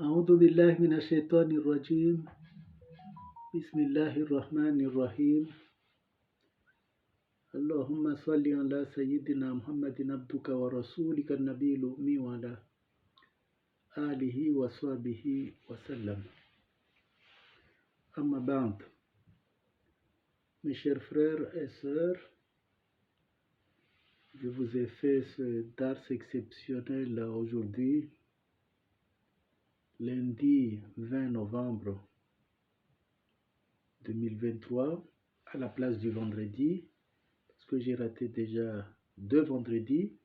أعوذ بالله من الشيطان الرجيم. بسم الله الرحمن الرحيم. اللهم صل على سيدنا محمد عبدك ورسولك النبي الأمي وعلى آله وصحبه وسلم. أما بعد, mes chers frères et sœurs, je vous ai fait ce dars exceptionnel aujourd'hui, lundi 20 novembre 2023, à la place du vendredi, parce que j'ai raté déjà 2 vendredis.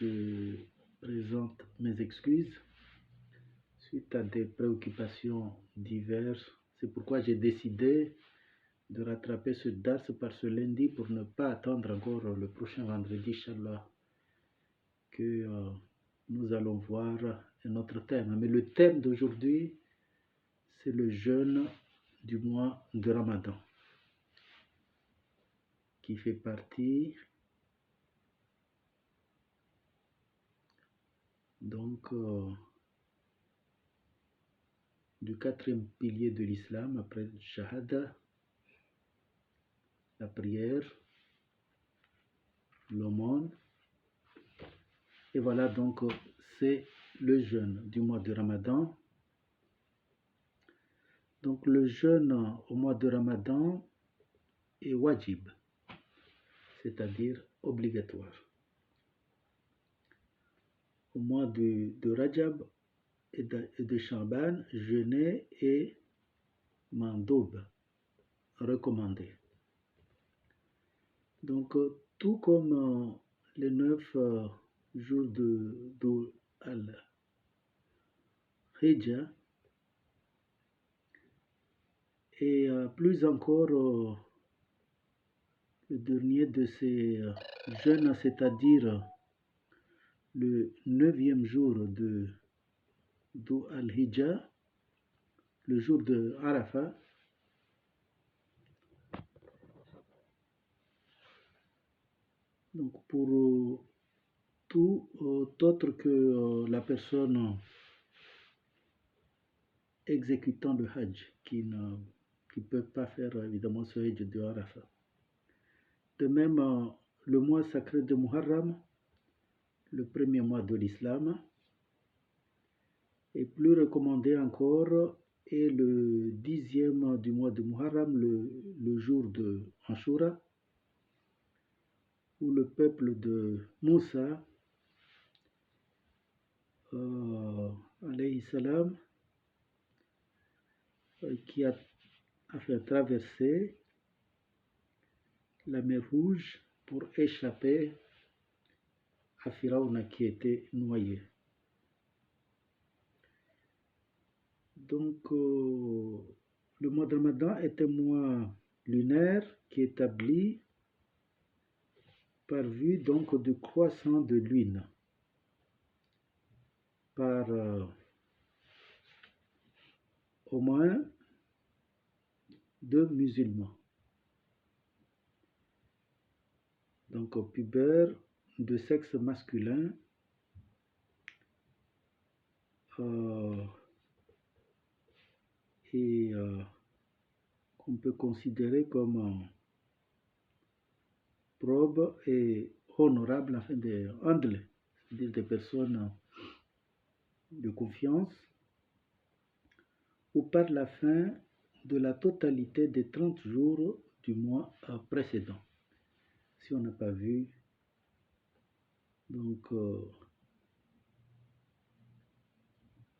Je présente mes excuses suite à des préoccupations diverses. C'est pourquoi j'ai décidé de rattraper ce dars par ce lundi pour ne pas attendre encore le prochain vendredi, Inch'Allah, que nous allons voir un autre thème. Mais le thème d'aujourd'hui, c'est le jeûne du mois de Ramadan, qui fait partie donc du 4e pilier de l'islam après le shahada, la prière, l'aumône. Et voilà, donc c'est le jeûne du mois de Ramadan. Donc le jeûne au mois de Ramadan est wajib, c'est-à-dire obligatoire. Au mois de Rajab et de Shaban, jeûner est mandoub, recommandé. Donc tout comme les 9 jours de Al-Hijjah, et plus encore le dernier de ces jeûnes, c'est-à-dire le 9e jour de Al-Hijjah, le jour de Arafat. Donc pour tout autre que la personne exécutant le Hajj, qui ne peut pas faire évidemment ce Hajj de Arafat. De même, le mois sacré de Muharram, le premier mois de l'islam, est plus recommandé encore, et le 10e du mois de Muharram, le jour de Ashura, où le peuple de Moussa, alayhi salam, qui a fait traverser la mer Rouge pour échapper à Pharaon qui était noyé. Donc, le mois de Ramadan est un mois lunaire qui est établi par vue donc du croissant de lune par au moins 2 musulmans, donc pubères de sexe masculin, et qu'on peut considérer comme probes et honorables, afin de handle, c'est-à-dire des personnes de confiance, ou par la fin de la totalité des 30 jours du mois précédent, si on n'a pas vu donc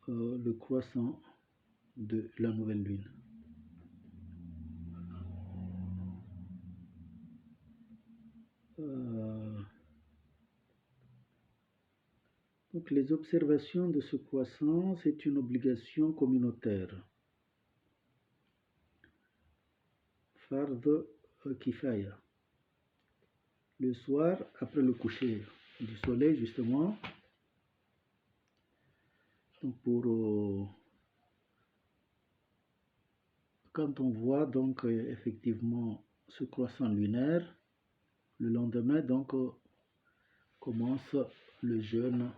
le croissant de la nouvelle lune. Donc les observations de ce croissant, c'est une obligation communautaire. Fard kifaya. Le soir, après le coucher du soleil, justement, donc quand on voit donc effectivement ce croissant lunaire, le lendemain donc commence le jeûne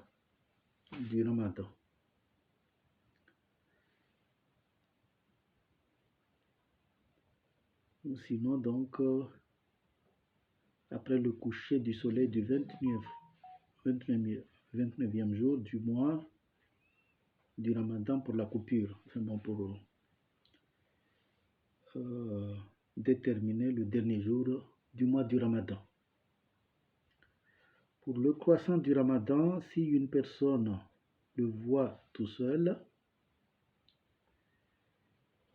du Ramadan. Ou sinon donc après le coucher du soleil du 29e jour du mois du Ramadan pour la coupure, enfin bon, pour déterminer le dernier jour du mois du Ramadan. Pour le croissant du Ramadan, si une personne le voit tout seul,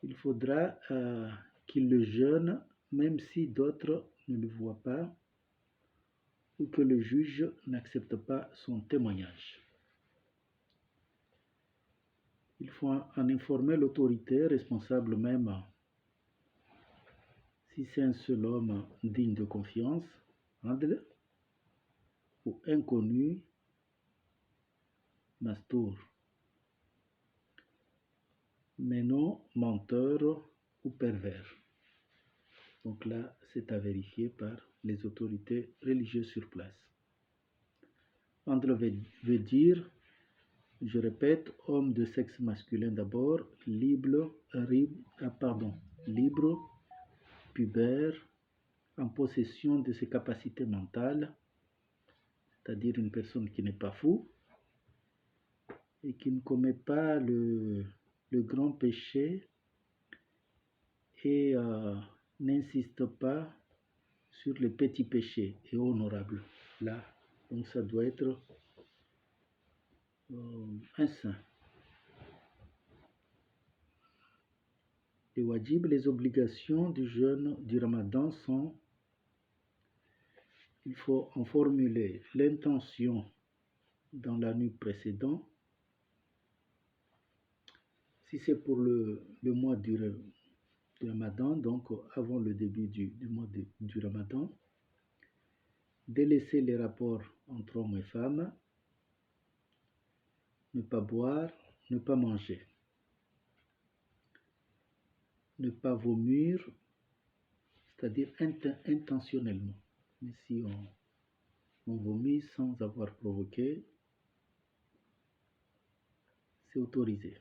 il faudra qu'il le jeûne même si d'autres ne le voient pas ou que le juge n'accepte pas son témoignage. Il faut en informer l'autorité responsable même si c'est un seul homme digne de confiance, adl, ou inconnu, mastour, mais non menteur ou pervers. Donc là, c'est à vérifier par les autorités religieuses sur place. Andle veut dire, je répète, homme de sexe masculin d'abord, libre, pubère, en possession de ses capacités mentales, c'est-à-dire une personne qui n'est pas fou et qui ne commet pas le grand péché et n'insiste pas sur les petits péchés et honorables. Là, donc ça doit être un saint. Les wajib, les obligations du jeûne du Ramadan sont, il faut en formuler l'intention dans la nuit précédente. Si c'est pour le mois du Ramadan, donc avant le début du mois du Ramadan, délaisser les rapports entre hommes et femmes, ne pas boire, ne pas manger, ne pas vomir, c'est-à-dire intentionnellement. Mais si on vomit sans avoir provoqué, c'est autorisé.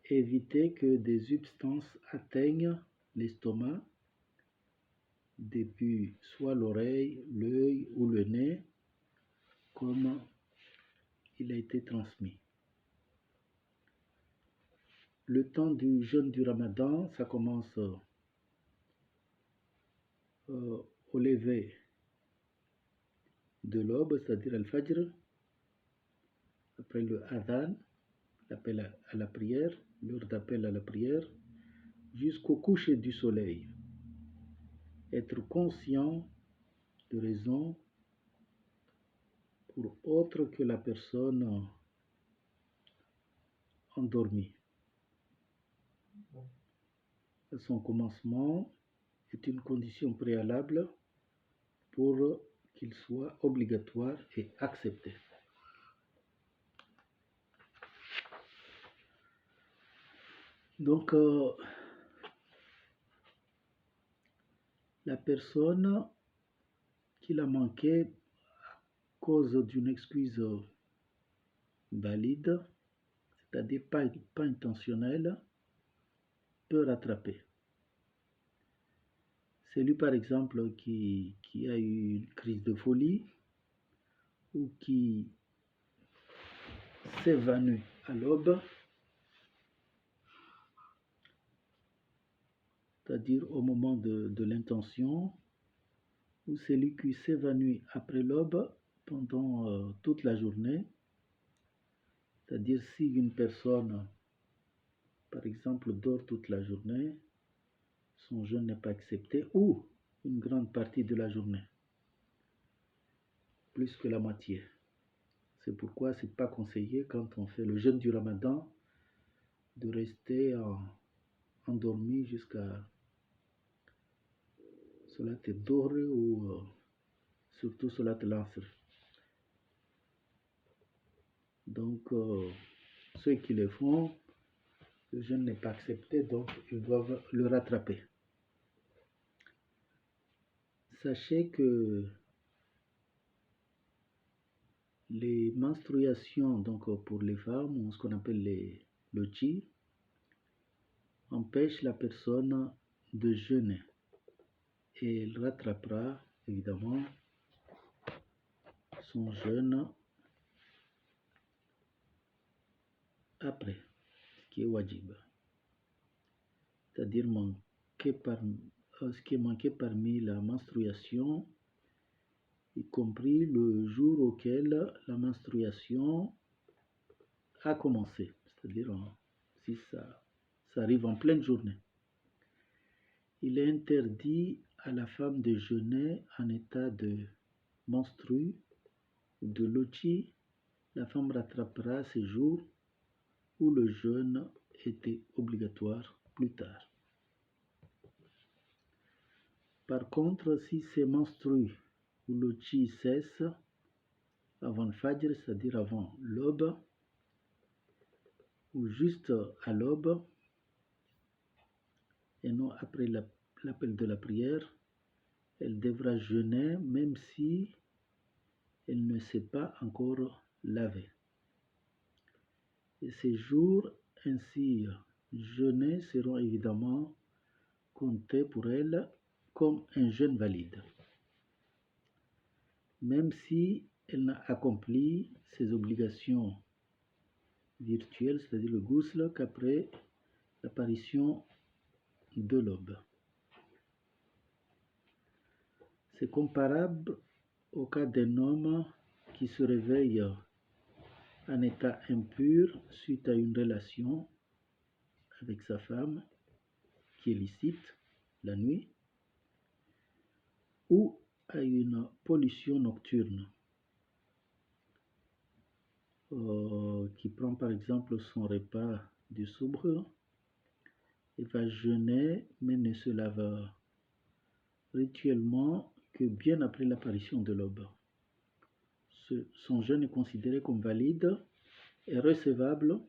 Éviter que des substances atteignent l'estomac depuis soit l'oreille, l'œil ou le nez, comme il a été transmis. Le temps du jeûne du Ramadan, ça commence au lever de l'aube, c'est-à-dire al-Fajr, après le adhan, l'appel à la prière, l'heure d'appel à la prière, jusqu'au coucher du soleil. Être conscient de raison pour autre que la personne endormie. Son commencement est une condition préalable pour qu'il soit obligatoire et accepté. Donc, la personne qui l'a manqué à cause d'une excuse valide, c'est-à-dire pas intentionnelle, peut rattraper. C'est lui par exemple qui a eu une crise de folie ou qui s'évanouit à l'aube, c'est-à-dire au moment de l'intention, ou c'est lui qui s'évanouit après l'aube pendant toute la journée, c'est-à-dire si une personne par exemple dort toute la journée, son jeûne n'est pas accepté, ou une grande partie de la journée, plus que la moitié. C'est pourquoi c'est pas conseillé quand on fait le jeûne du Ramadan de rester endormi jusqu'à Salat al-Dhuhr ou surtout Salat al-Asr. Donc ceux qui le font, le jeûne n'est pas accepté, donc ils doivent le rattraper. Sachez que Les menstruations, donc pour les femmes, ou ce qu'on appelle le chi, empêchent la personne de jeûner. Et elle rattrapera évidemment son jeûne après, ce qui est wajib. C'est-à-dire ce qui est manqué parmi la menstruation, y compris le jour auquel la menstruation a commencé. C'est-à-dire si ça arrive en pleine journée. Il est interdit à la femme de jeûner en état de menstrue ou de loti. La femme rattrapera ces jours où le jeûne était obligatoire plus tard. Par contre, si ces menstrues ou loti cesse avant le fajr, c'est-à-dire avant l'aube, ou juste à l'aube, et non après l'appel de la prière, elle devra jeûner même si elle ne s'est pas encore lavée. Et ces jours ainsi jeûnés seront évidemment comptés pour elle comme un jeûne valide, même si elle n'a accompli ses obligations virtuelles, c'est-à-dire le ghusl, qu'après l'apparition de l'aube. C'est comparable au cas d'un homme qui se réveille en état impur suite à une relation avec sa femme qui est licite la nuit, ou à une pollution nocturne, qui prend par exemple son repas du soubr et va jeûner mais ne se lave rituellement que bien après l'apparition de l'aube. Son jeûne est considéré comme valide et recevable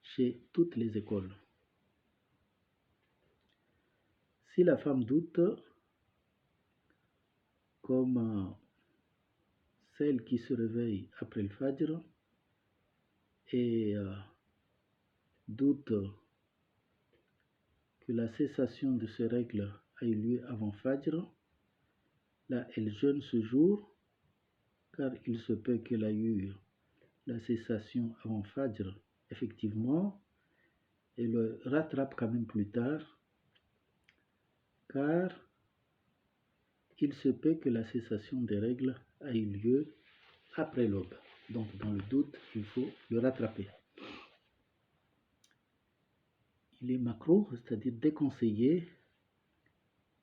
chez toutes les écoles. Si la femme doute, comme celle qui se réveille après le fajr et doute que la cessation de ces règles a eu lieu avant fajr, là elle jeûne ce jour, car il se peut qu'elle a eu la cessation avant fajr, effectivement, et le rattrape quand même plus tard, car il se peut que la cessation des règles a eu lieu après l'aube. Donc dans le doute, il faut le rattraper. Il est makrouh, c'est-à-dire déconseillé,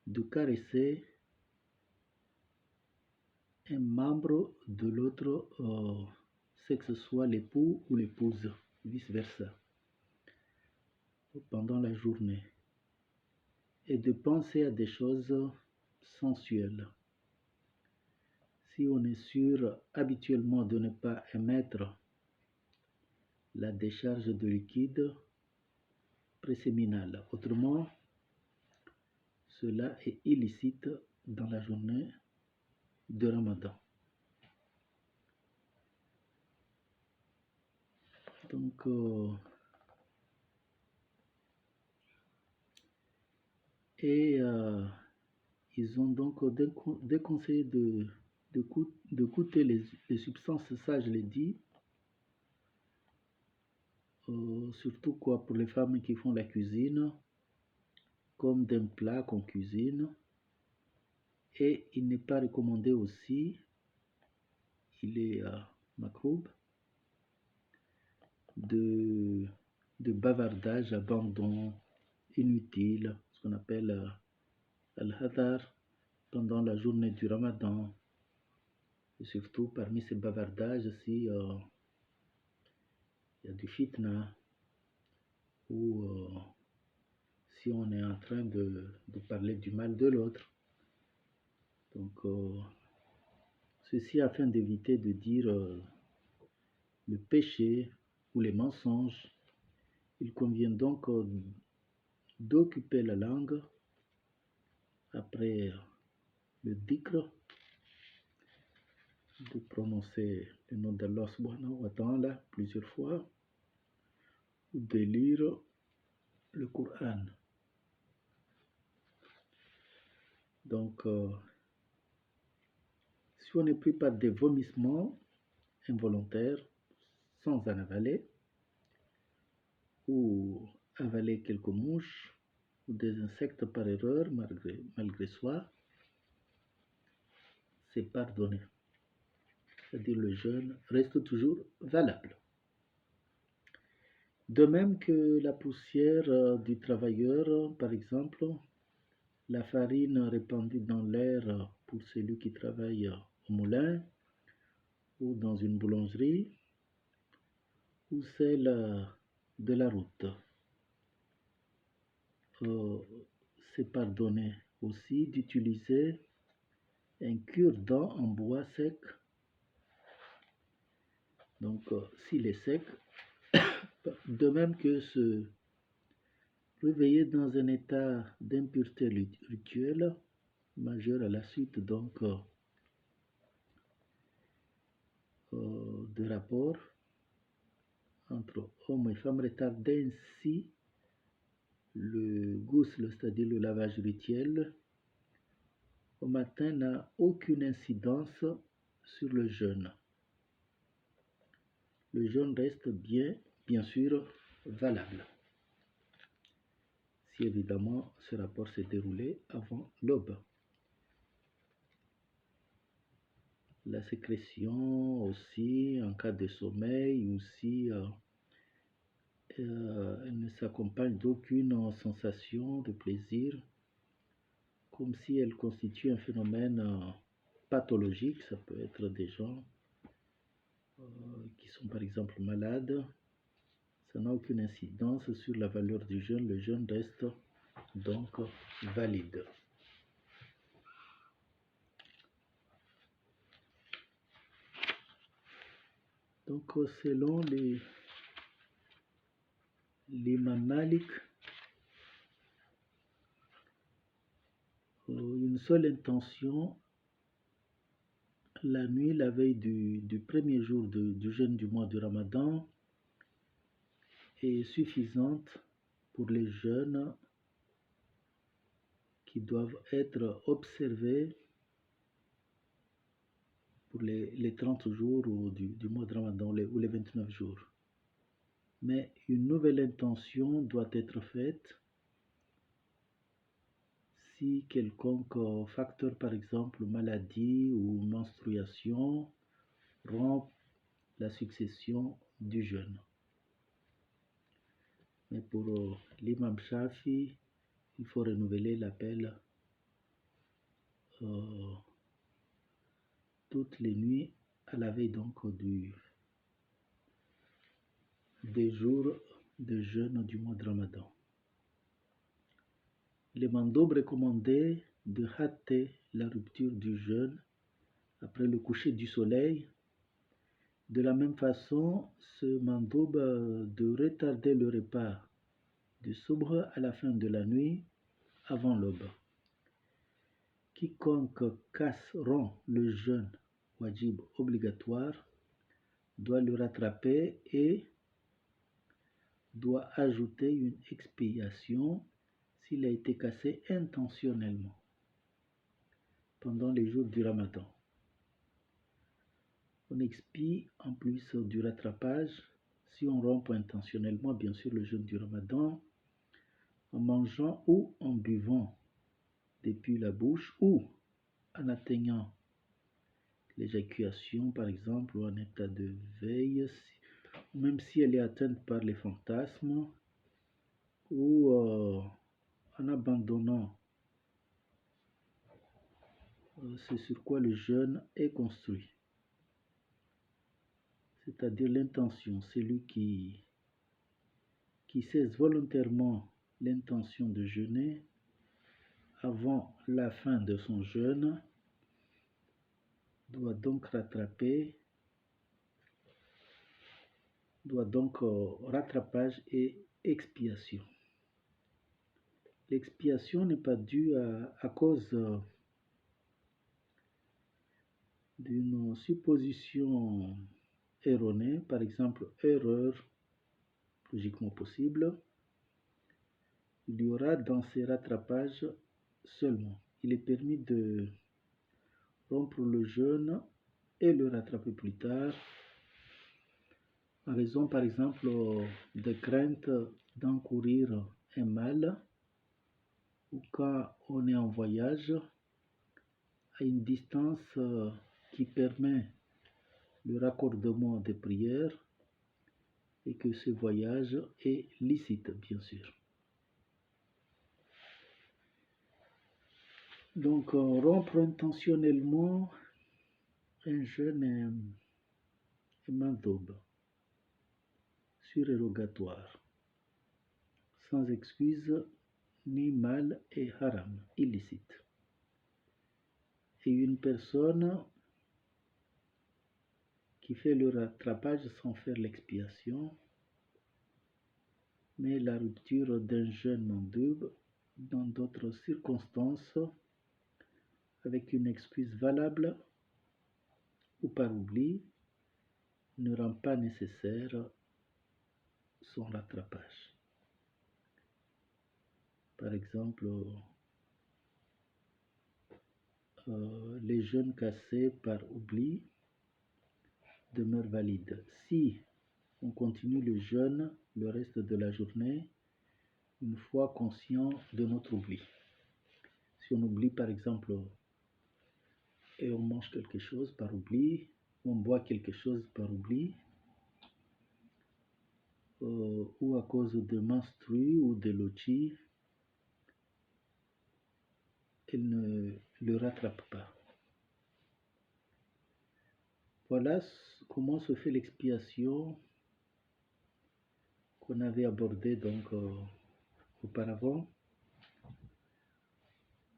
de caresser un membre de l'autre sexe, soit l'époux ou l'épouse, vice-versa, pendant la journée, et de penser à des choses sensuelles. Si on est sûr habituellement de ne pas émettre la décharge de liquide préséminal, autrement, cela est illicite dans la journée de Ramadan. Donc, ils ont donc déconseillé de goûter les substances, ça je l'ai dit, surtout quoi pour les femmes qui font la cuisine, comme d'un plat qu'on cuisine. Et il n'est pas recommandé aussi, il est makroub, de bavardage, abandon inutile, ce qu'on appelle al-hadar, pendant la journée du Ramadan. Et surtout parmi ces bavardages, si il y a du fitna, ou si on est en train de parler du mal de l'autre. Donc, ceci afin d'éviter de dire le péché ou les mensonges. Il convient donc d'occuper la langue après le dhikr, de prononcer le nom d'Allah subhanahu wa ta'ala plusieurs fois ou de lire le Coran. Donc, si on est pris par des vomissements involontaires sans en avaler, ou avaler quelques mouches ou des insectes par erreur malgré soi, c'est pardonné. C'est-à-dire le jeûne reste toujours valable. De même que la poussière du travailleur, par exemple, la farine répandue dans l'air pour celui qui travaille au moulin ou dans une boulangerie, ou celle de la route. C'est pardonné aussi d'utiliser un cure-dent en bois sec. Donc, s'il est sec, de même que se réveiller dans un état d'impureté rituelle majeure à la suite donc de rapports entre hommes et femmes retarde ainsi le ghusl, c'est-à-dire le lavage rituel, au matin n'a aucune incidence sur le jeûne. Le jeûne reste bien sûr valable. Si évidemment ce rapport s'est déroulé avant l'aube. La sécrétion aussi, en cas de sommeil, aussi, elle ne s'accompagne d'aucune sensation de plaisir, comme si elle constitue un phénomène pathologique. Ça peut être des gens qui sont par exemple malades. Ça n'a aucune incidence sur la valeur du jeûne. Le jeûne reste donc valide. Donc selon l'imam Malik, une seule intention la nuit, la veille du premier jour du jeûne du mois du Ramadan est suffisante pour les jeûnes qui doivent être observés pour les 30 jours du mois de Ramadan ou les 29 jours. Mais une nouvelle intention doit être faite si quelconque facteur, par exemple maladie ou menstruation, rompt la succession du jeûne. Mais pour l'imam Shafi, il faut renouveler l'appel toutes les nuits à la veille donc des jours de jeûne du mois de Ramadan. Les mandoubs recommandaient de hâter la rupture du jeûne après le coucher du soleil. De la même façon, ce mandoub de retarder le repas du subh à la fin de la nuit avant l'aube. Quiconque rompt le jeûne wajib obligatoire doit le rattraper et doit ajouter une expiation s'il a été cassé intentionnellement pendant les jours du Ramadan. On expie en plus du rattrapage si on rompt intentionnellement bien sûr le jeûne du Ramadan en mangeant ou en buvant depuis la bouche ou en atteignant l'éjaculation par exemple ou en état de veille, même si elle est atteinte par les fantasmes ou en abandonnant ce sur quoi le jeûne est construit. C'est-à-dire l'intention, celui qui cesse volontairement l'intention de jeûner avant la fin de son jeûne doit donc rattrapage et expiation. L'expiation n'est pas due à cause d'une supposition erronée, par exemple erreur logiquement possible, il y aura dans ces rattrapages seulement. Il est permis de rompre le jeûne et le rattraper plus tard, en raison par exemple de crainte d'encourir un mal, ou quand on est en voyage à une distance qui permet le raccordement des prières et que ce voyage est licite, bien sûr. Donc, rompre intentionnellement un jeûne est mandub, surérogatoire, sans excuse, ni mal et haram, illicite. Et une personne qui fait le rattrapage sans faire l'expiation, mais la rupture d'un jeûne mandub dans d'autres circonstances, avec une excuse valable ou par oubli, ne rend pas nécessaire son rattrapage. Par exemple, les jeûnes cassés par oubli demeurent valides. Si on continue le jeûne le reste de la journée, une fois conscient de notre oubli. Si on oublie par exemple et on mange quelque chose par oubli, on boit quelque chose par oubli, ou à cause de menstrues ou de loti, elle ne le rattrape pas. Voilà comment se fait l'expiation qu'on avait abordée donc auparavant.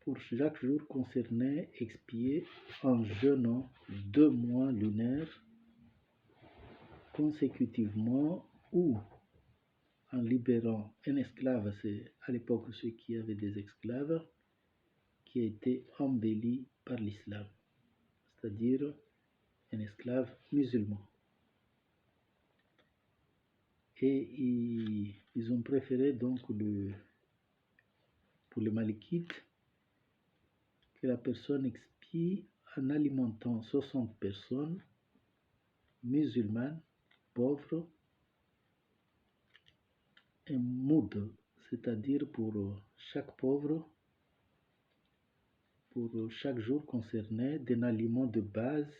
Pour chaque jour concerné, expier en jeûnant 2 mois lunaires consécutivement ou en libérant un esclave, c'est à l'époque ceux qui avaient des esclaves, qui a été embelli par l'islam, c'est-à-dire un esclave musulman. Et ils ont préféré donc pour les malikites que la personne expie en alimentant 60 personnes musulmanes, pauvres, un moud, c'est-à-dire pour chaque pauvre, pour chaque jour concerné, d'un aliment de base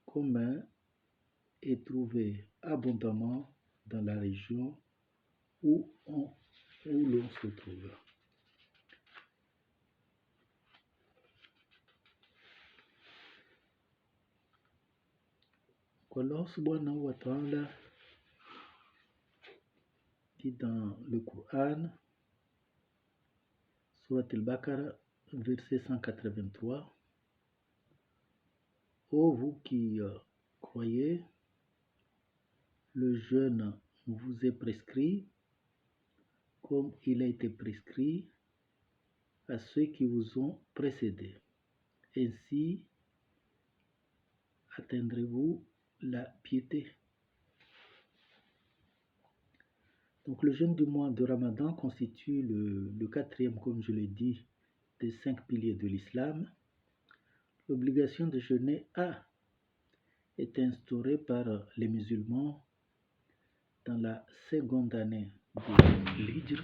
commun et trouvé abondamment dans la région où l'on se trouve. Allah subhanahu wa ta'ala dit dans le Coran, Surat al-Baqarah, verset 183, ô vous qui croyez, le jeûne vous est prescrit comme il a été prescrit à ceux qui vous ont précédés. Ainsi atteindrez-vous la piété. Donc le jeûne du mois de Ramadan constitue le quatrième, comme je l'ai dit, des 5 piliers de l'islam. L'obligation de jeûner a été instaurée par les musulmans dans la seconde année de l'Hijr,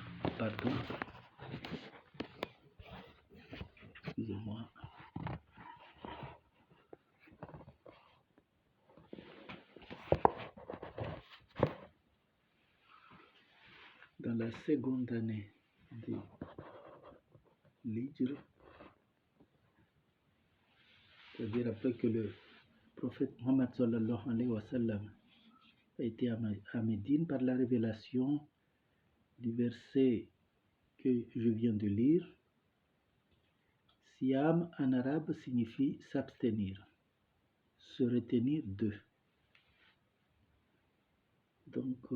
excusez-moi. Dans la seconde année de l'Hijr, c'est-à-dire après que le prophète Mohammed sallallahu alayhi wa sallam a été à Médine par la révélation du verset que je viens de lire. Siyam en arabe signifie s'abstenir, se retenir de. Donc,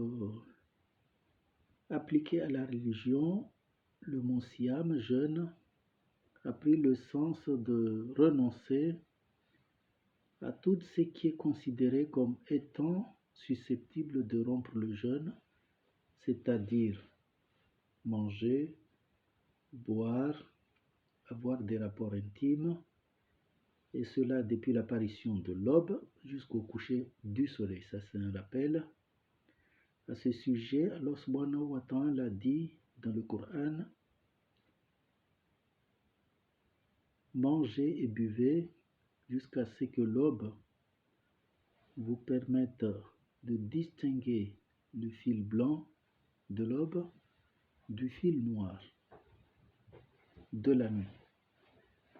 appliqué à la religion, le mot Siyam, jeûne, a pris le sens de renoncer à tout ce qui est considéré comme étant susceptible de rompre le jeûne, c'est-à-dire manger, boire, avoir des rapports intimes, et cela depuis l'apparition de l'aube jusqu'au coucher du soleil. Ça, c'est un rappel. À ce sujet, Allah subhanahu wa ta'ala dit dans le Coran: mangez et buvez jusqu'à ce que l'aube vous permette de distinguer le fil blanc de l'aube du fil noir de la nuit.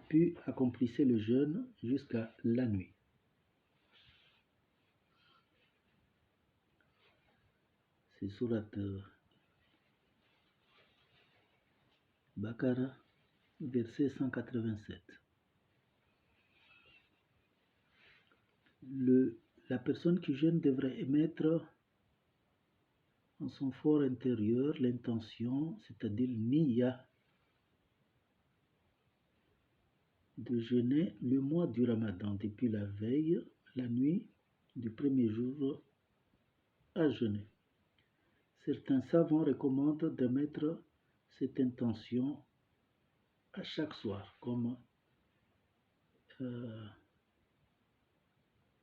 Puis accomplissez le jeûne jusqu'à la nuit. C'est surat Baqarah, verset 187. La personne qui jeûne devrait émettre en son fort intérieur l'intention, c'est-à-dire niya, de jeûner le mois du Ramadan depuis la veille, la nuit du premier jour à jeûner. Certains savants recommandent de mettre cette intention à chaque soir, comme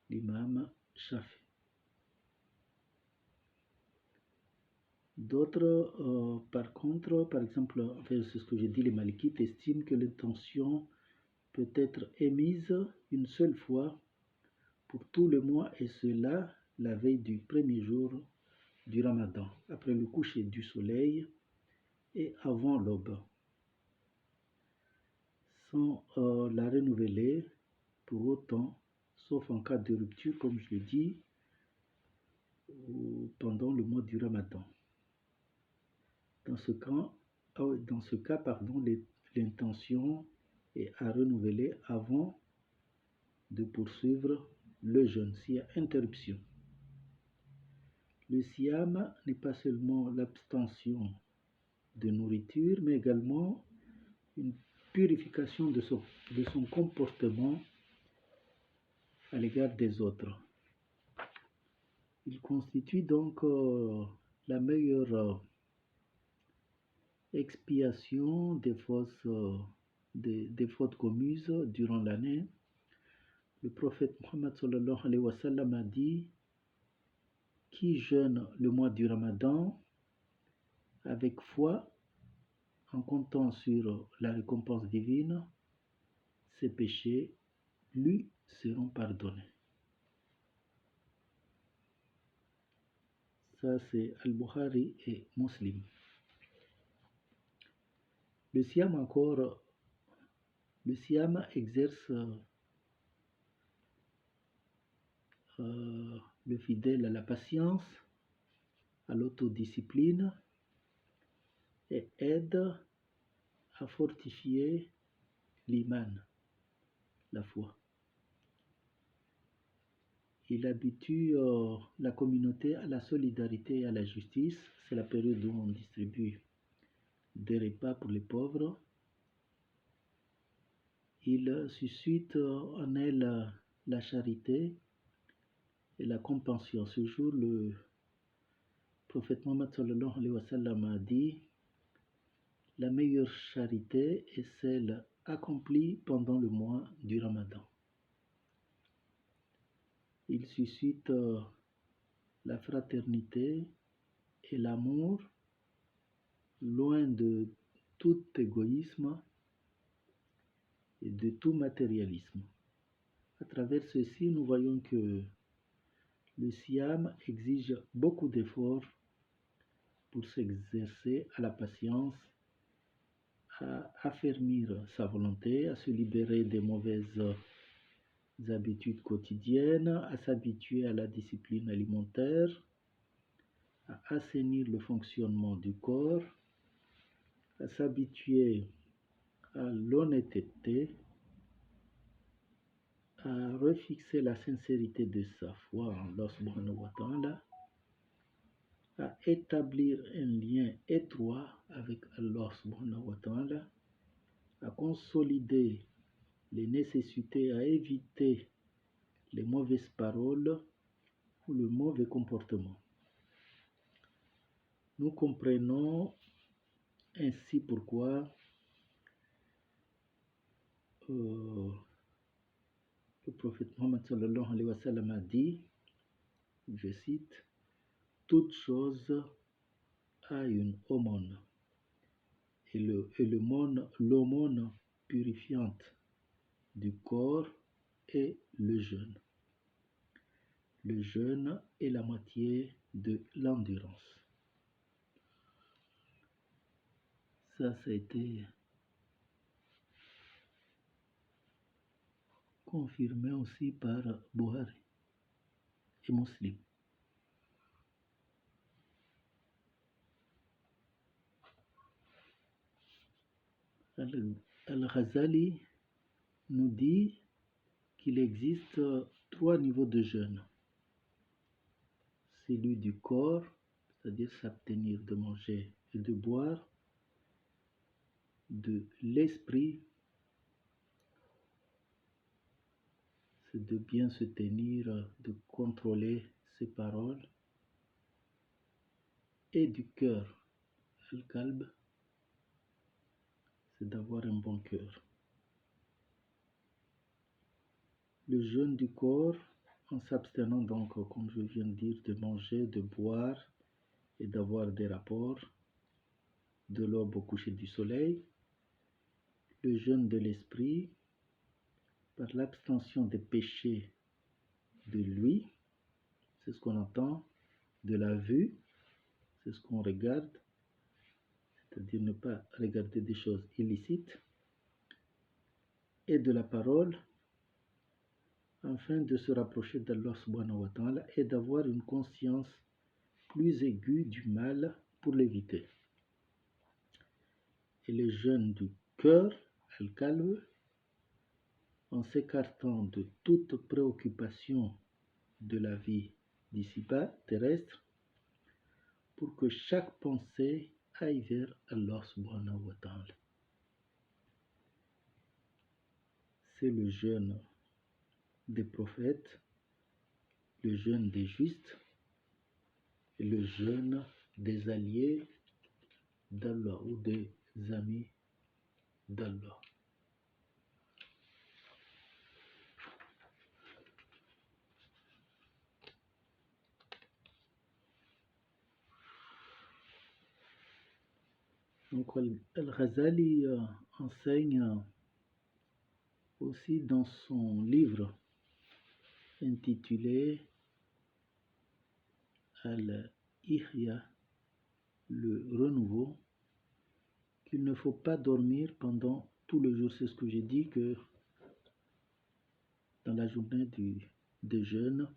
l'imam Shafi. D'autres, par contre, par exemple, c'est ce que j'ai dit, les malikites estiment que l'intention peut être émise une seule fois pour tout le mois, et cela la veille du premier jour du Ramadan, après le coucher du soleil et avant l'aube, sans la renouveler pour autant, sauf en cas de rupture, comme je l'ai dit, pendant le mois du Ramadan. Dans ce cas, l'intention est à renouveler avant de poursuivre le jeûne, s'il y a interruption. Le siyam n'est pas seulement l'abstention de nourriture, mais également une purification de son comportement à l'égard des autres. Il constitue donc la meilleure expiation des fautes commises durant l'année. Le prophète Muhammad sallallahu alayhi wa sallam a dit: qui jeûne le mois du Ramadan avec foi, en comptant sur la récompense divine, ses péchés lui seront pardonnés. Ça, c'est Al-Bukhari et Muslim. Le siyam exerce le fidèle à la patience, à l'autodiscipline, et aide à fortifier l'iman, la foi. Il habitue la communauté à la solidarité et à la justice. C'est la période où on distribue des repas pour les pauvres. Il suscite en elle la charité et la compassion. Ce jour, le prophète Mohammed sallallahu alayhi wa sallam a dit: la meilleure charité est celle accomplie pendant le mois du Ramadan. Il suscite la fraternité et l'amour, loin de tout égoïsme et de tout matérialisme. À travers ceci, nous voyons que le siyam exige beaucoup d'efforts pour s'exercer à la patience, à affermir sa volonté, à se libérer des mauvaises habitudes quotidiennes, à s'habituer à la discipline alimentaire, à assainir le fonctionnement du corps, à s'habituer à l'honnêteté, à refixer la sincérité de sa foi en Allah subhanahu wa ta'ala, à établir un lien étroit avec Allah subhanahu wa ta'ala, à consolider les nécessités, à éviter les mauvaises paroles ou le mauvais comportement. Nous comprenons ainsi pourquoi le prophète Mohammed sallallahu alayhi wa sallam a dit, je cite, « Toute chose a une aumône, et l'aumône purifiante du corps est le jeûne. Le jeûne est la moitié de l'endurance. » Ça a été confirmé aussi par Bukhari et Muslim. Al-Ghazali nous dit qu'il existe 3 niveaux de jeûne. Celui du corps, c'est-à-dire s'abstenir de manger et de boire, de l'esprit, c'est de bien se tenir, de contrôler ses paroles, et du cœur, al-qalb, c'est d'avoir un bon cœur. Le jeûne du corps, en s'abstenant donc, comme je viens de dire, de manger, de boire et d'avoir des rapports de l'aube au coucher du soleil. Le jeûne de l'esprit, par l'abstention des péchés de l'ouïe, c'est ce qu'on entend, de la vue, c'est ce qu'on regarde, c'est-à-dire ne pas regarder des choses illicites, et de la parole, afin de se rapprocher d'Allah subhanahu wa ta'ala et d'avoir une conscience plus aiguë du mal pour l'éviter. Et le jeûne du cœur, al-qalb, en s'écartant de toute préoccupation de la vie d'ici-bas, terrestre, pour que chaque pensée aille vers Allah subhanahu wa ta'ala. C'est le jeûne des prophètes, le jeûne des justes et le jeûne des alliés d'Allah ou des amis d'Allah. Donc Al-Ghazali enseigne aussi dans son livre intitulé Al-Ihya, le renouveau, qu'il ne faut pas dormir pendant tout le jour. C'est ce que j'ai dit, que dans la journée de jeûne,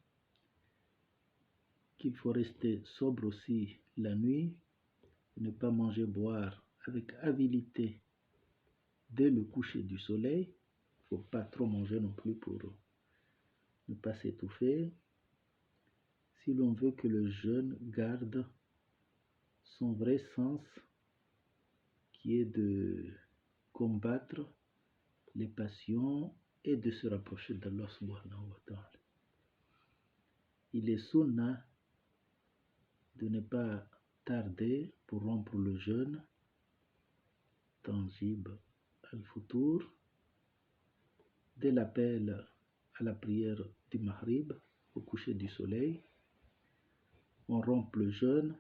qu'il faut rester sobre aussi la nuit, ne pas manger, boire avec avidité dès le coucher du soleil. Il ne faut pas trop manger non plus pour ne pas s'étouffer. Si l'on veut que le jeûne garde son vrai sens, qui est de combattre les passions et de se rapprocher d'Allah subhanahu wa ta'ala. Il est sunnah de ne pas tarder pour rompre le jeûne, tanjib al-futur, dès l'appel à la prière du maghrib, au coucher du soleil. On rompt le jeûne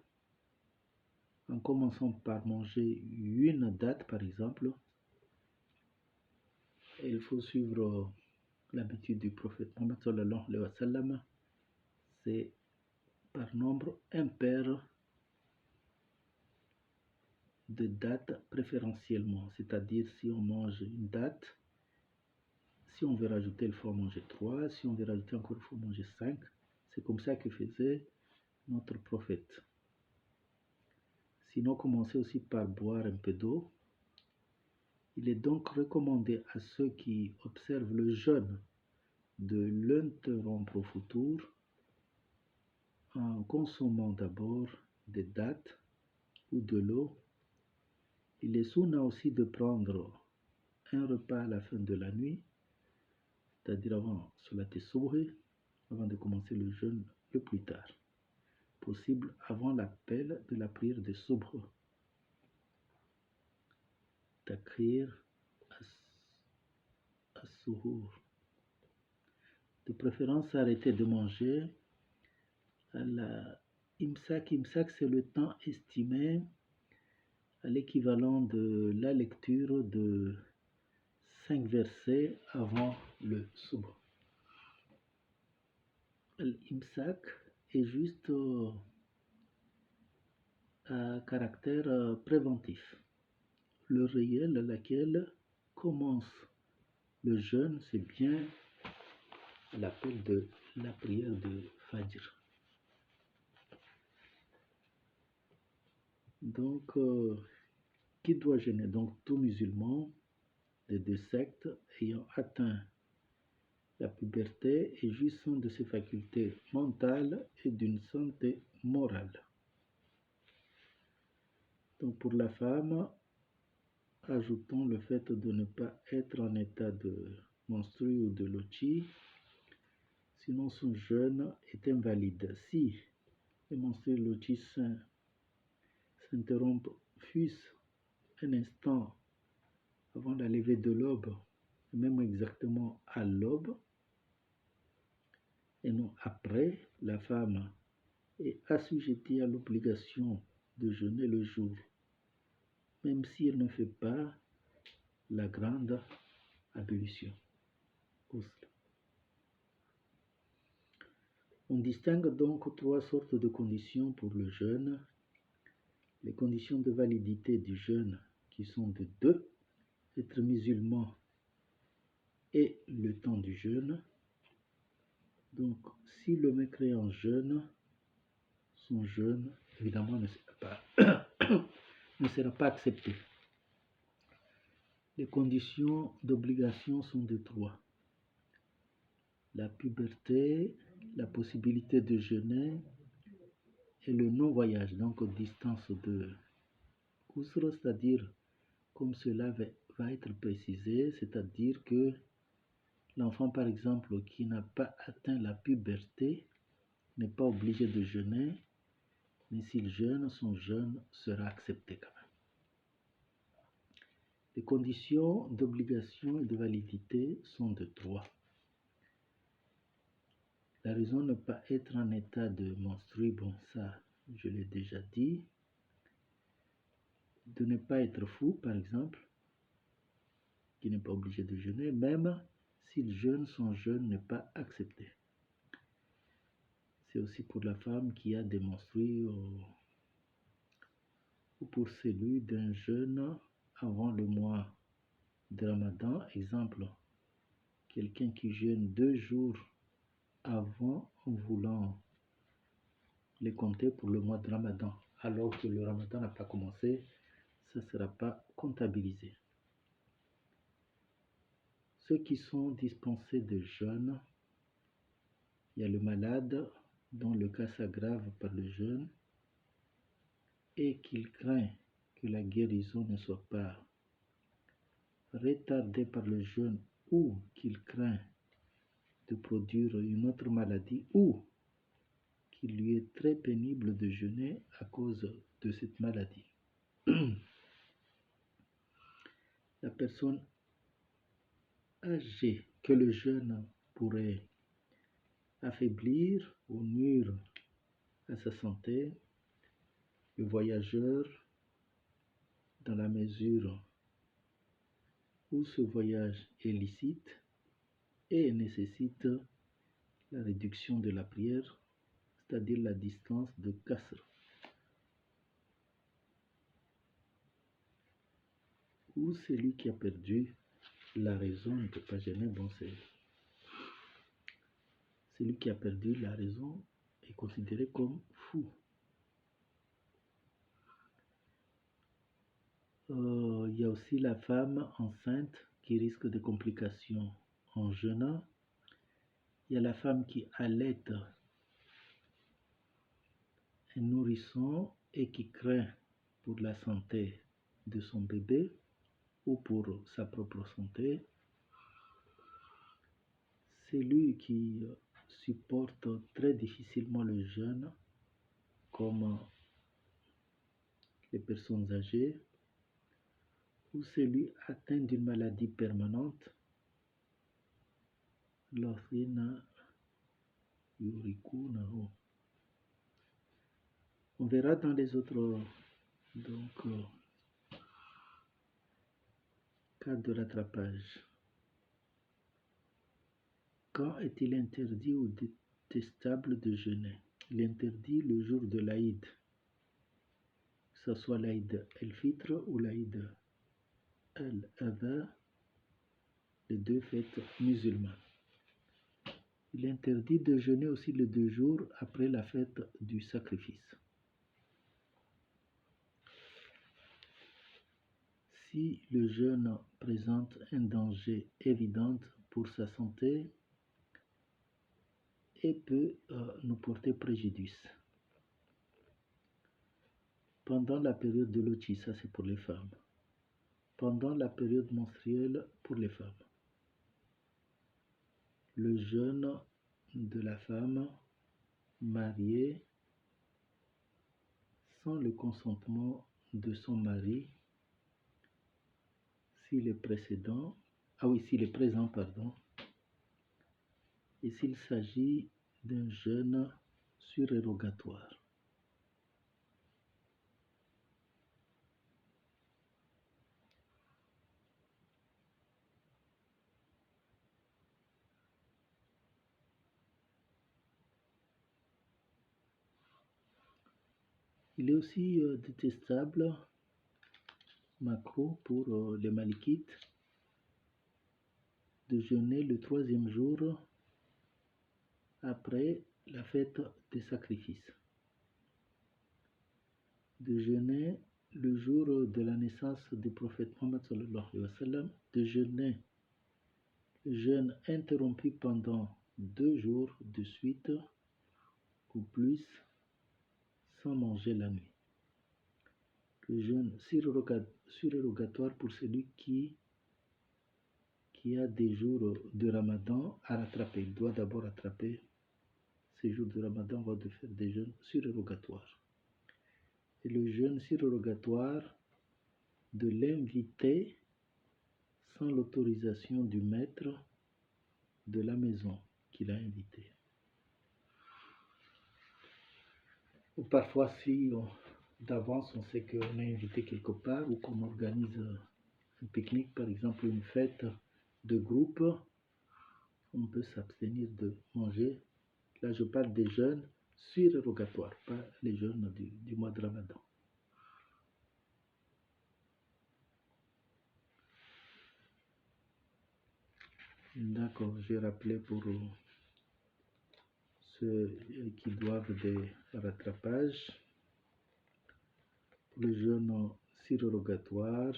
en commençant par manger une date, par exemple. Et il faut suivre l'habitude du prophète Mohammed sallallahu alayhi wa sallam, c'est par nombre impair de dates préférentiellement, c'est-à-dire si on mange une date, si on veut rajouter, il faut manger 3, si on veut rajouter encore, il faut manger 5. C'est comme ça que faisait notre prophète. Sinon, commencez aussi par boire un peu d'eau. Il est donc recommandé à ceux qui observent le jeûne de l'interrompre au futur en consommant d'abord des dattes ou de l'eau. Il est sunnah aussi de prendre un repas à la fin de la nuit, c'est-à-dire avant Salat al-Subh, avant de commencer le jeûne le plus tard possible, avant l'appel de la prière de Subh. Takrir as-Suhur. De préférence, arrêter de manger à la Imsak. Imsak, c'est le temps estimé à l'équivalent de la lecture de 5 versets avant le Subh. L'Imsak est juste à caractère préventif. Le réel à laquelle commence le jeûne, c'est bien l'appel de la prière de Fajr. Donc, qui doit jeûner? Donc, tout musulman des deux sectes ayant atteint la puberté et jouissant de ses facultés mentales et d'une santé morale. Donc, pour la femme, ajoutons le fait de ne pas être en état de menstrue ou de loti, sinon son jeûne est invalide. Si les menstrues loti s'interrompent fût-ce un instant avant la levée de l'aube, même exactement à l'aube, et non après, la femme est assujettie à l'obligation de jeûner le jour, même si elle ne fait pas la grande ablution. On distingue donc 3 sortes de conditions pour le jeûne. Les conditions de validité du jeûne qui sont de 2, être musulman et le temps du jeûne. Donc, si le mécréant jeûne, son jeûne, évidemment, ne sera pas accepté. Les conditions d'obligation sont de 3. La puberté, la possibilité de jeûner et le non-voyage, donc distance de Qusr, c'est-à-dire, comme cela va être précisé, c'est-à-dire que l'enfant, par exemple, qui n'a pas atteint la puberté, n'est pas obligé de jeûner, mais s'il jeûne, son jeûne sera accepté quand même. Les conditions d'obligation et de validité sont de 3. La raison de ne pas être en état de menstruer, bon ça, je l'ai déjà dit. De ne pas être fou, par exemple, qui n'est pas obligé de jeûner, même s'il jeûne, son jeûne n'est pas accepté. C'est aussi pour la femme qui a des menstrues ou pour celui d'un jeûne avant le mois de Ramadan. Exemple, quelqu'un qui jeûne 2 jours avant en voulant les compter pour le mois de Ramadan, alors que le Ramadan n'a pas commencé, ça ne sera pas comptabilisé. Ceux qui sont dispensés de jeûne, il y a le malade dont le cas s'aggrave par le jeûne et qu'il craint que la guérison ne soit pas retardée par le jeûne ou qu'il craint de produire une autre maladie ou qu'il lui est très pénible de jeûner à cause de cette maladie. La personne âgée que le jeûne pourrait affaiblir ou nuire à sa santé, le voyageur, dans la mesure où ce voyage est licite et nécessite la réduction de la prière, c'est-à-dire la distance de Qasr. Ou celui qui a perdu la raison ne peut pas jeûner, bon c'est celui qui a perdu la raison est considéré comme fou. Il y a aussi la femme enceinte qui risque de complications en jeûnant. Il y a la femme qui allaite un nourrisson et qui craint pour la santé de son bébé ou pour sa propre santé. celui qui supporte très difficilement le jeûne, comme les personnes âgées, ou celui atteint d'une maladie permanente, l'orphine yurikunaho. On verra dans les autres cas de rattrapage. Quand est-il interdit ou détestable de jeûner? Il est interdit le jour de l'Aïd, que ce soit l'Aïd el-Fitr ou l'Aïd el-Adha, les deux fêtes musulmanes. Il est interdit de jeûner aussi les 2 jours après la fête du sacrifice. Si le jeûne présente un danger évident pour sa santé et peut nous porter préjudice. Pendant la période de l'OTI, ça c'est pour les femmes. Pendant la période menstruelle pour les femmes. Le jeûne de la femme mariée sans le consentement de son mari, s'il est présent, et s'il s'agit d'un jeûne surérogatoire. Il est aussi détestable, macro pour les malikites, de jeûner le 3e jour après la fête des sacrifices. De jeûner le jour de la naissance du prophète Mohammed sallallahu alayhi wa sallam, de jeûner le jeûne interrompu pendant 2 jours de suite ou plus sans manger la nuit. Le jeûne surérogatoire pour celui qui a des jours de Ramadan à rattraper. Il doit d'abord rattraper ces jours de Ramadan avant de faire des jeûnes surérogatoires. Et le jeûne surrogatoire de l'invité sans l'autorisation du maître de la maison qui l'a invité. Ou parfois, si d'avance on sait qu'on est invité quelque part ou qu'on organise un pique-nique, par exemple une fête de groupe, on peut s'abstenir de manger. Là, je parle des jeûnes surérogatoires, pas les jeûnes du mois de Ramadan. D'accord, j'ai rappelé pour ceux qui doivent des rattrapages, pour le jeûne surrogatoire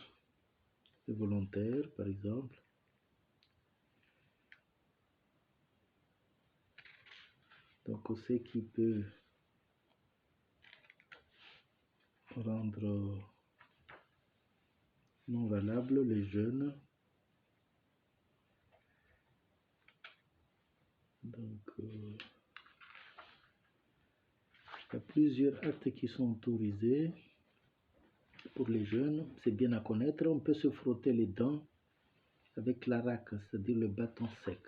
et volontaire, par exemple. Donc, on sait qui peut rendre non valable les jeûnes. Donc, il y a plusieurs actes qui sont autorisés pour les jeûnes. C'est bien à connaître. On peut se frotter les dents avec l'arak, c'est-à-dire le bâton sec.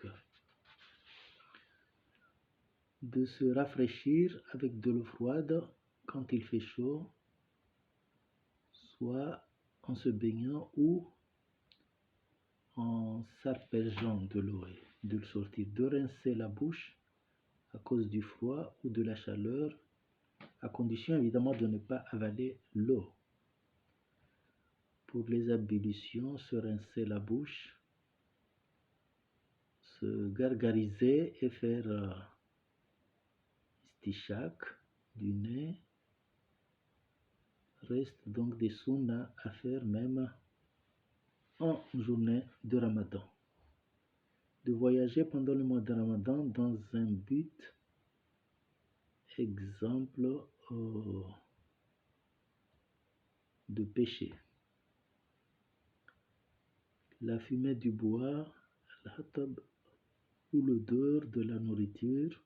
De se rafraîchir avec de l'eau froide quand il fait chaud, soit en se baignant ou en s'aspergeant de l'eau et de le sortir, de rincer la bouche à cause du froid ou de la chaleur, à condition évidemment de ne pas avaler l'eau. Pour les ablutions, se rincer la bouche, se gargariser et faire istishaq du nez, reste donc des sunnas à faire même en journée de Ramadan. De voyager pendant le mois de Ramadan dans un but, exemple de péché. La fumée du bois, al-hatab, ou l'odeur de la nourriture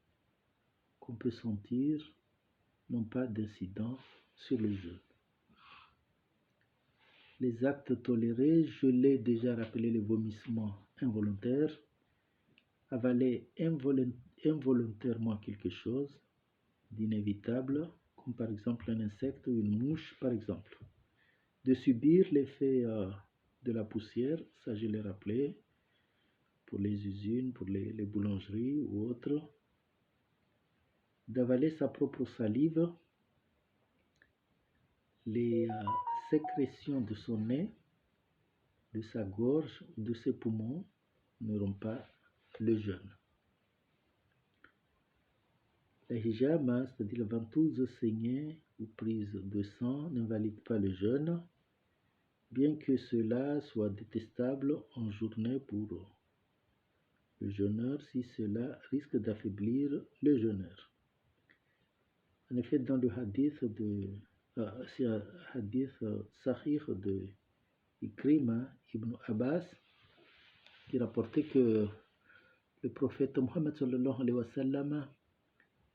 qu'on peut sentir n'ont pas d'incidence sur le jeûne. Les actes tolérés, je l'ai déjà rappelé, les vomissements involontaires, avaler involontairement quelque chose d'inévitable, comme par exemple un insecte ou une mouche par exemple. De subir l'effet de la poussière, ça je l'ai rappelé, pour les usines, pour les boulangeries ou autres. D'avaler sa propre salive, les sécrétions de son nez, de sa gorge ou de ses poumons ne rompent pas le jeûne. La hijama, c'est-à-dire la ventouse saignée ou prise de sang, n'invalide pas le jeûne, bien que cela soit détestable en journée pour le jeûneur si cela risque d'affaiblir le jeûneur. En effet, dans le hadith sahih de Ikrima ibn Abbas, qui rapportait que le prophète Mohammed sallallahu alayhi wa sallam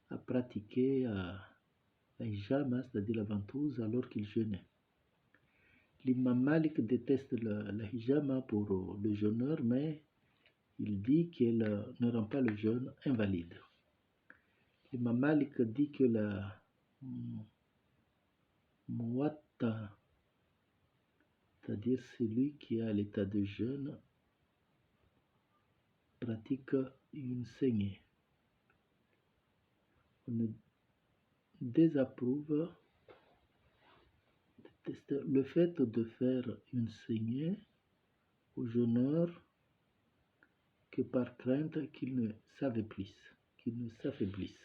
a pratiqué la hijama, c'est-à-dire la ventouse, alors qu'il jeûnait. L'imam Malik déteste la hijama pour le jeûneur, mais il dit qu'elle ne rend pas le jeûne invalide. L'imam Malik dit que la muwatta, c'est-à-dire celui qui est à l'état de jeûne, pratique une saignée. On ne désapprouve le fait de faire une saignée au jeûneur que par crainte qu'il ne s'affaiblisse.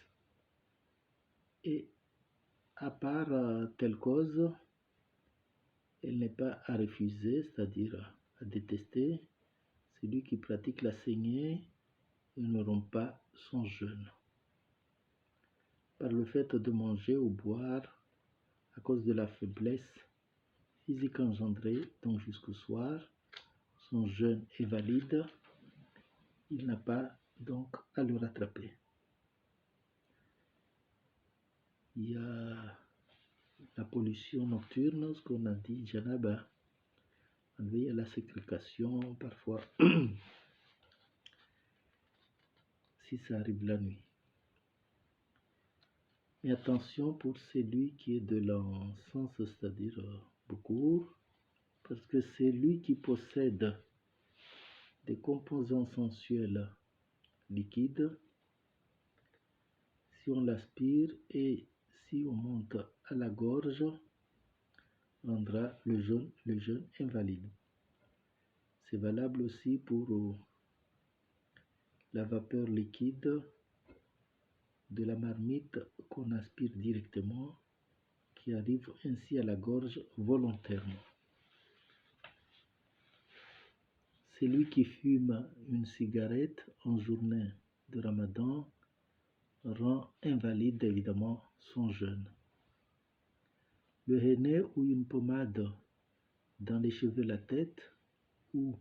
Et à part telle cause, elle n'est pas à refuser, c'est-à-dire à détester celui qui pratique la saignée et ne rompt pas son jeûne. Par le fait de manger ou boire à cause de la faiblesse physique engendrée, donc jusqu'au soir, son jeûne est valide, il n'a pas donc à le rattraper. Il y a la pollution nocturne, ce qu'on a dit, janaba, il y a la ségrégation parfois, si ça arrive la nuit. Mais attention pour celui qui est de l'encens, c'est-à-dire beaucoup, parce que c'est lui qui possède des composants sensuels liquides. Si on l'aspire et si on monte à la gorge, rendra le jeûne invalide. C'est valable aussi pour la vapeur liquide de la marmite qu'on aspire directement, qui arrive ainsi à la gorge volontairement. Celui qui fume une cigarette en journée de Ramadan rend invalide évidemment son jeûne. Le henné ou une pommade dans les cheveux, la tête, ou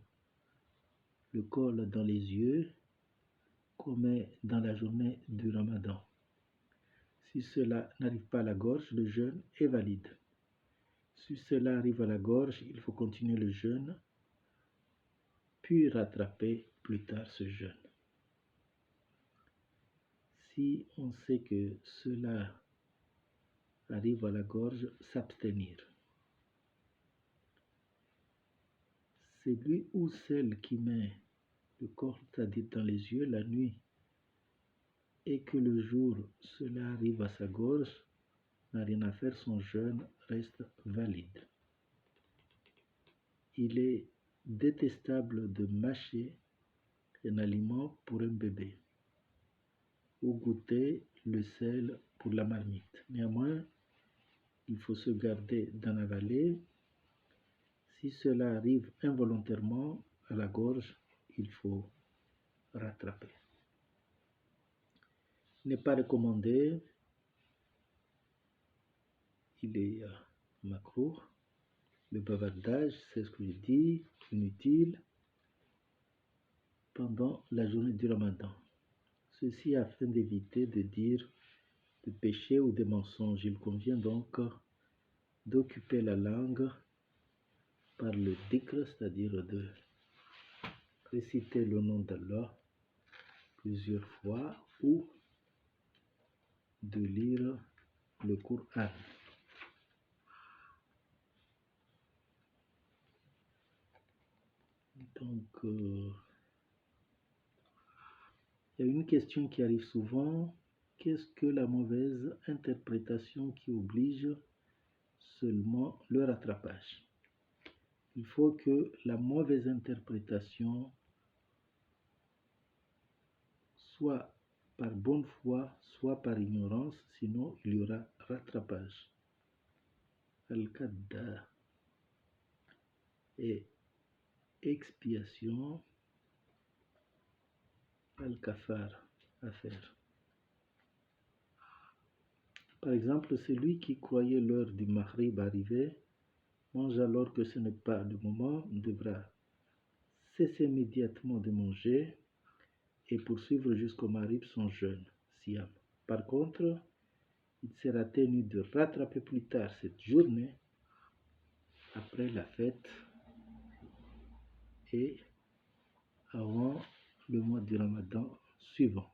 le col dans les yeux, commet dans la journée du Ramadan. Si cela n'arrive pas à la gorge, le jeûne est valide. Si cela arrive à la gorge, il faut continuer le jeûne, puis rattraper plus tard ce jeûne. Si on sait que cela arrive à la gorge, s'abstenir. Celui ou celle qui met le corps, c'est-à-dire dans les yeux, la nuit, et que le jour cela arrive à sa gorge, n'a rien à faire, son jeûne reste valide. Il est détestable de mâcher un aliment pour un bébé ou goûter le sel pour la marmite. Néanmoins, il faut se garder d'en avaler. Si cela arrive involontairement à la gorge, il faut rattraper. Il n'est pas recommandé, il est makrouh, le bavardage, c'est ce que je dis, inutile. pendant la journée du Ramadan. Ceci afin d'éviter de dire de péché ou des mensonges. Il convient donc d'occuper la langue par le dhikr, c'est-à-dire de réciter le nom d'Allah plusieurs fois ou de lire le Coran. Donc, il y a une question qui arrive souvent. Qu'est-ce que la mauvaise interprétation qui oblige seulement le rattrapage? Il faut que la mauvaise interprétation soit par bonne foi, soit par ignorance, sinon il y aura rattrapage. Al-Qadda et expiation, Al-Kafar à faire. Par exemple, celui qui croyait l'heure du Maghrib arriver, mange alors que ce n'est pas le moment, devra cesser immédiatement de manger et poursuivre jusqu'au Maghrib son jeûne, Siam. Par contre, il sera tenu de rattraper plus tard cette journée après la fête et avant le mois du Ramadan suivant.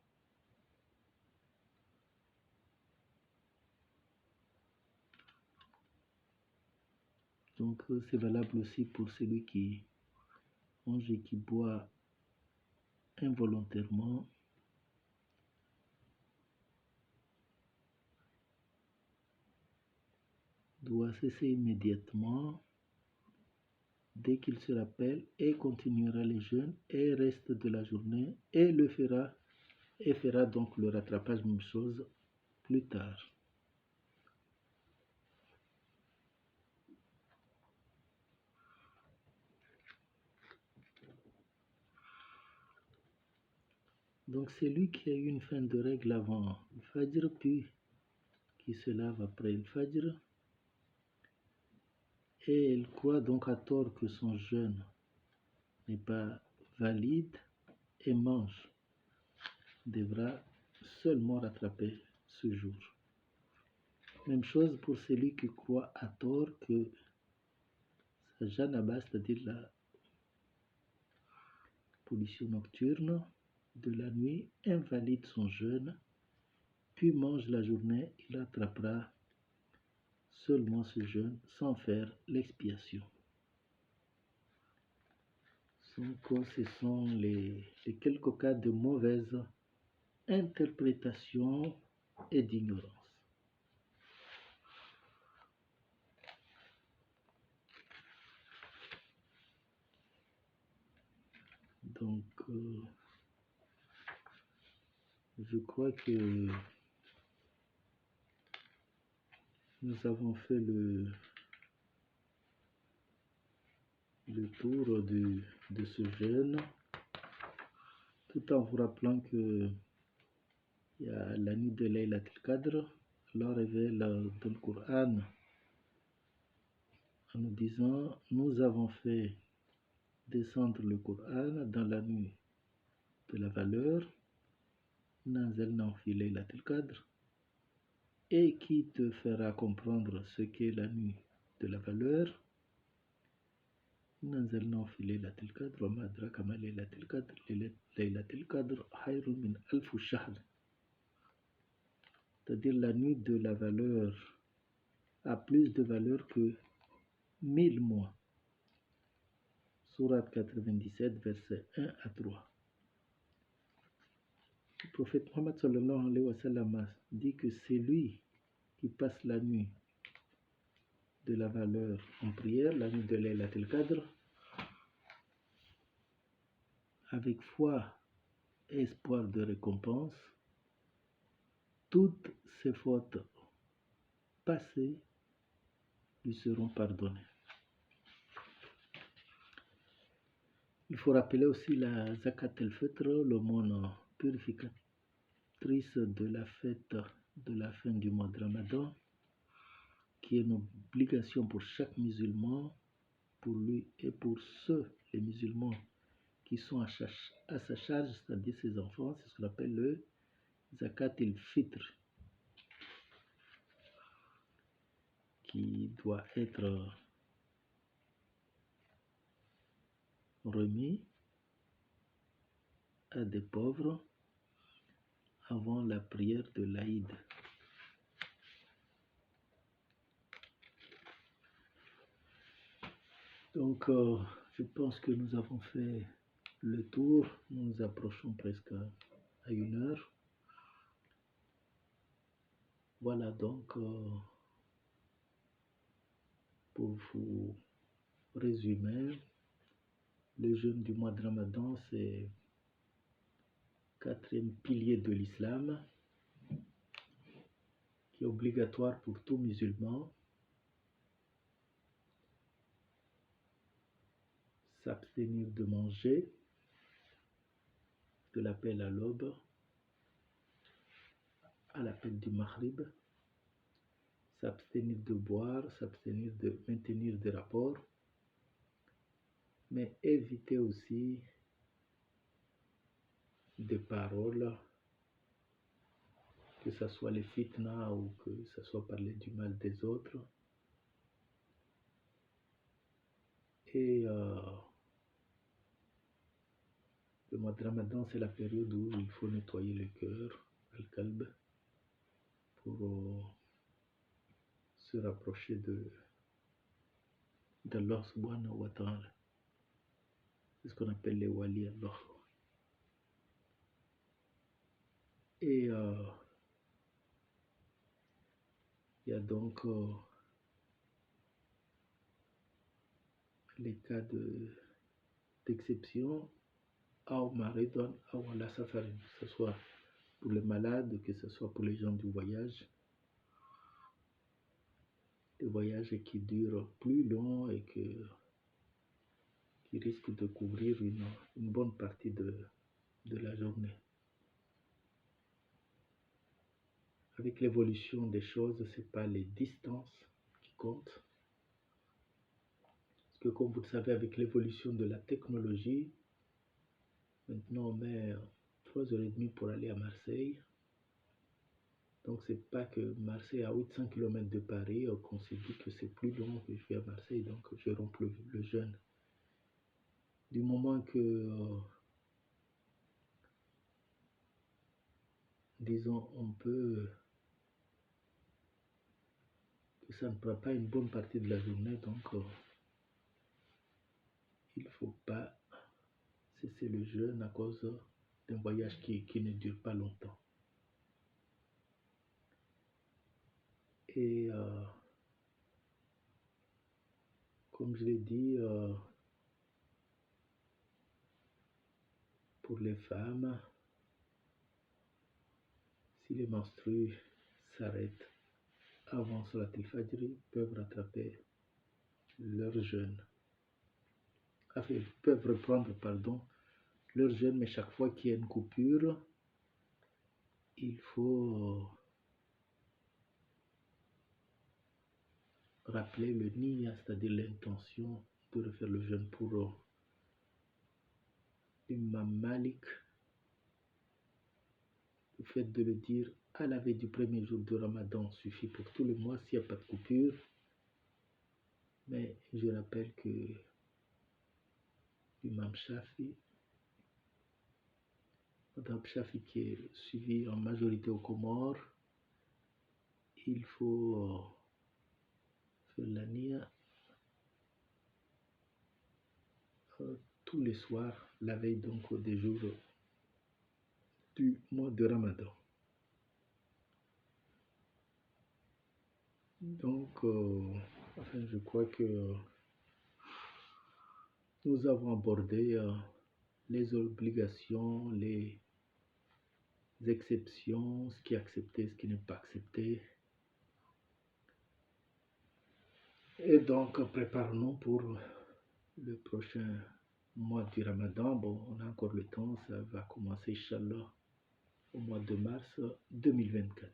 Donc c'est valable aussi pour celui qui mange et qui boit involontairement. Doit cesser immédiatement dès qu'il se rappelle et continuera les jeûnes et reste de la journée et le fera donc le rattrapage, même chose, plus tard. Donc c'est lui qui a eu une fin de règle avant le Fajr, puis qui se lave après le Fajr, et il croit donc à tort que son jeûne n'est pas valide et mange, devra seulement rattraper ce jour. Même chose pour celui qui croit à tort que sa janaba, c'est-à-dire la pollution nocturne de la nuit, invalide son jeûne, puis mange la journée, il rattrapera seulement ce jeûne sans faire l'expiation. Donc, ce sont les quelques cas de mauvaise interprétation et d'ignorance. Donc, je crois que nous avons fait le tour de ce jeûne, tout en vous rappelant que il y a la nuit de Laylat al-Qadr. Allah révèle dans le Coran en nous disant: nous avons fait descendre le Coran dans la nuit de la valeur, Nazalna fi Laylat al-Qadr, et qui te fera comprendre ce qu'est la nuit de la valeur. نزلناه في ليلة القدر وما أدراك ما ليلة القدر ليلة القدر خير من ألف شهر. C'est-à-dire la nuit de la valeur a plus de valeur que 1000 mois. Sourate 97, versets 1 à 3. Le prophète Mohammed sallallahu alayhi wa sallam dit que c'est lui qui passe la nuit de la valeur en prière, la nuit de Laylat al-Qadr, avec foi et espoir de récompense. Toutes ses fautes passées lui seront pardonnées. Il faut rappeler aussi la Zakat al-Fitr, l'aumône purificatrice de la fête de la fin du mois de Ramadan, qui est une obligation pour chaque musulman, pour lui et pour ceux, les musulmans, qui sont à sa charge, c'est-à-dire ses enfants, c'est ce qu'on appelle le zakat el-fitr, qui doit être remis à des pauvres avant la prière de l'Aïd. Donc, je pense que nous avons fait le tour. Nous nous approchons presque à 1 heure. Voilà donc, pour vous résumer, le jeûne du mois de Ramadan, c'est le 4e pilier de l'islam, qui est obligatoire pour tout musulman. S'abstenir de manger de l'appel à l'aube à l'appel du maghrib, s'abstenir de boire, s'abstenir de maintenir des rapports, mais éviter aussi des paroles, que ce soit les fitna ou que ce soit parler du mal des autres. Et le mois de Ramadan, c'est la période où il faut nettoyer le cœur, al-qalb, pour se rapprocher d'Allah subhanahu wa ta'ala. C'est ce qu'on appelle les wali Allah. Et il y a donc les cas d'exception, au maridon, ou à la safarin, que ce soit pour les malades, que ce soit pour les gens du voyage, des voyages qui durent plus long et qui risquent de couvrir une bonne partie de la journée. Avec l'évolution des choses, ce n'est pas les distances qui comptent. Parce que comme vous le savez, avec l'évolution de la technologie, maintenant on met 3h30 pour aller à Marseille. Donc c'est pas que Marseille à 800 km de Paris, qu'on se dit que c'est plus long que je vais à Marseille, donc je romps le jeûne. Du moment que, disons, que ça ne prend pas une bonne partie de la journée, donc il ne faut pas cesser le jeûne à cause d'un voyage qui ne dure pas longtemps. Et comme je l'ai dit, pour les femmes, si les menstrues s'arrêtent avant Salat al-Fajr, ils peuvent rattraper leur jeûne. Enfin, ils peuvent reprendre, leur jeûne, mais chaque fois qu'il y a une coupure, il faut rappeler le niya, c'est-à-dire l'intention de refaire le jeûne. Pour Imam Malik, le fait de le dire à la veille du premier jour de Ramadan suffit pour tout le mois s'il n'y a pas de coupure. Mais je rappelle que Imam Shafi, Madame Shafi qui est suivi en majorité aux Comores, il faut faire la niya tous les soirs, la veille donc des jours du mois de Ramadan. Donc, je crois que nous avons abordé les obligations, les exceptions, ce qui est accepté, ce qui n'est pas accepté. Et donc, préparons-nous pour le prochain mois du Ramadan. Bon, on a encore le temps, ça va commencer, Inch'Allah, au mois de mars 2024.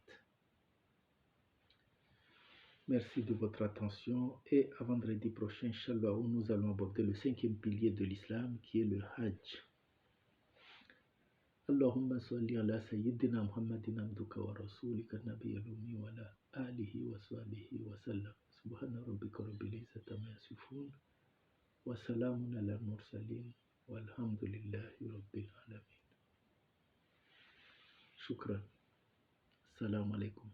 Merci de votre attention et à vendredi prochain, Inch'Allah, où nous allons aborder le 5e pilier de l'islam qui est le Hajj. اللهم صل على سيدنا محمد عبدك ورسولك النبي الأمي وعلى آله وصحبه وسلم. سبحان ربك رب العزة عما يصفون وسلام على المرسلين والحمد لله رب العالمين. شكرا. السلام عليكم.